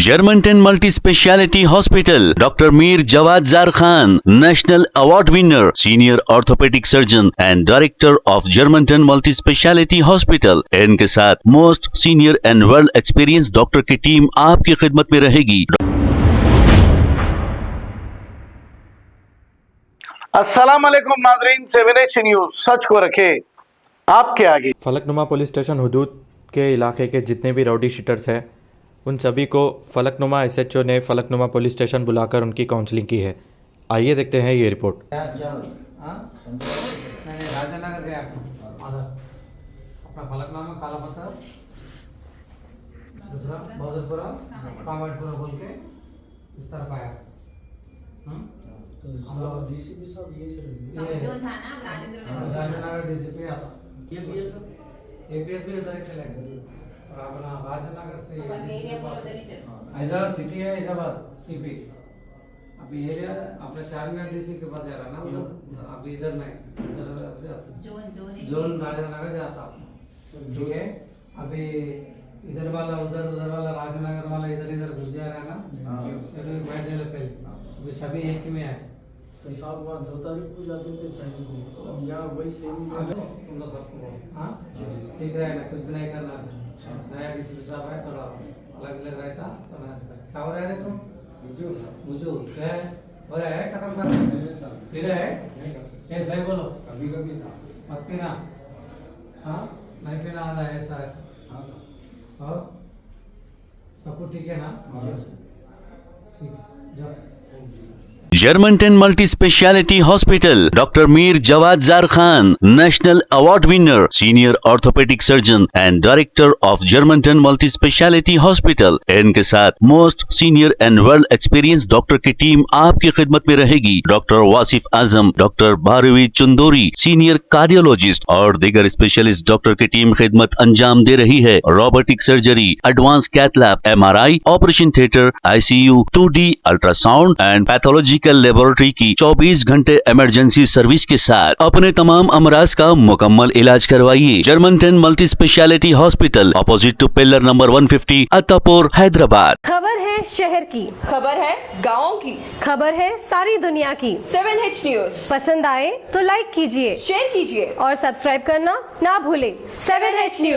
Germanton multi speciality hospital, doctor Mir Jawad jar Khan, national award winner, senior orthopaedic surgeon and director of Germanton multi speciality hospital. इनके साथ most senior and well experience doctor की team आपकी खिदमत में रहेगी। अस्सलाम वालेकुम नाजरीन, 7H न्यूज सच को रखे आपके आगे। फलकनुमा पुलिस स्टेशन हुदूद के इलाके के जितने भी राउडी शीटर्स हैं उन सभी को फलकनुमा SHO ने फलकनुमा पुलिस स्टेशन बुलाकर उनकी काउंसलिंग की है। आइए देखते हैं ये रिपोर्ट। राजनगर गया अपना फलकनुमा में काला पत्थर, दूसरा बहादुरपुरा, कांवड़पुरा बोल के इस तरफ आया। डीसीपी साहब ये जो था ना राजनगर DCP आता, APS भी उधर चले गए और अपना राजनगर से हैदराबाद सिटी है, हैदराबाद CP अभी एरिया अपना चारमीनार DC के पास जा रहा ना उधर, अभी इधर नहीं, जोन राजनगर जाता। ठीक है, अभी इधर वाला उधर वाला राजनगर वाला इधर घुस जा रहा है ना, बैठने लग पहले अभी सभी एक में आए। तो साहब वहाँ 2 तारीख को जाते थे सैनिक को, अब यहाँ वही सेम तुम लोग सबको हाँ ठीक रहेगा, कुछ भी नहीं करना। नया DCP साहब है, थोड़ा अलग रहता तो ना क्या हो रहा है तुम मुझे क्या है हो रहा है, खत्म कर फिर है ऐसा ही बोलो, कभी कभी मत पीना, हाँ नहीं पीना आधा ऐसा है। और सबको ठीक है ना? ठीक है, जाओ। Germanton multi speciality hospital, doctor Mir Jawad jar Khan, national award winner, senior orthopaedic surgeon and director of Germanton multi speciality hospital. इनके साथ most senior and well experience doctor की टीम आपकी खिदमत में रहेगी। Doctor Wasif Azam, doctor Bharvi Chandori, senior cardiologist और दीगर स्पेशलिस्ट डॉक्टर की टीम खिदमत अंजाम दे रही है। Robotic surgery, advance cath lab, MRI, operation theatre, ICU, 2D ultrasound and pathology laboratory की 24 घंटे इमरजेंसी सर्विस के साथ अपने तमाम अमराज का मुकम्मल इलाज करवाइए। Germanten multi speciality hospital, opposite to pillar number 150, Attapur, Hyderabad. खबर है शहर की, खबर है गाँव की, खबर है सारी दुनिया की। 7H न्यूज पसंद आए तो लाइक कीजिए, शेयर कीजिए और सब्सक्राइब करना ना भूले। 7H news.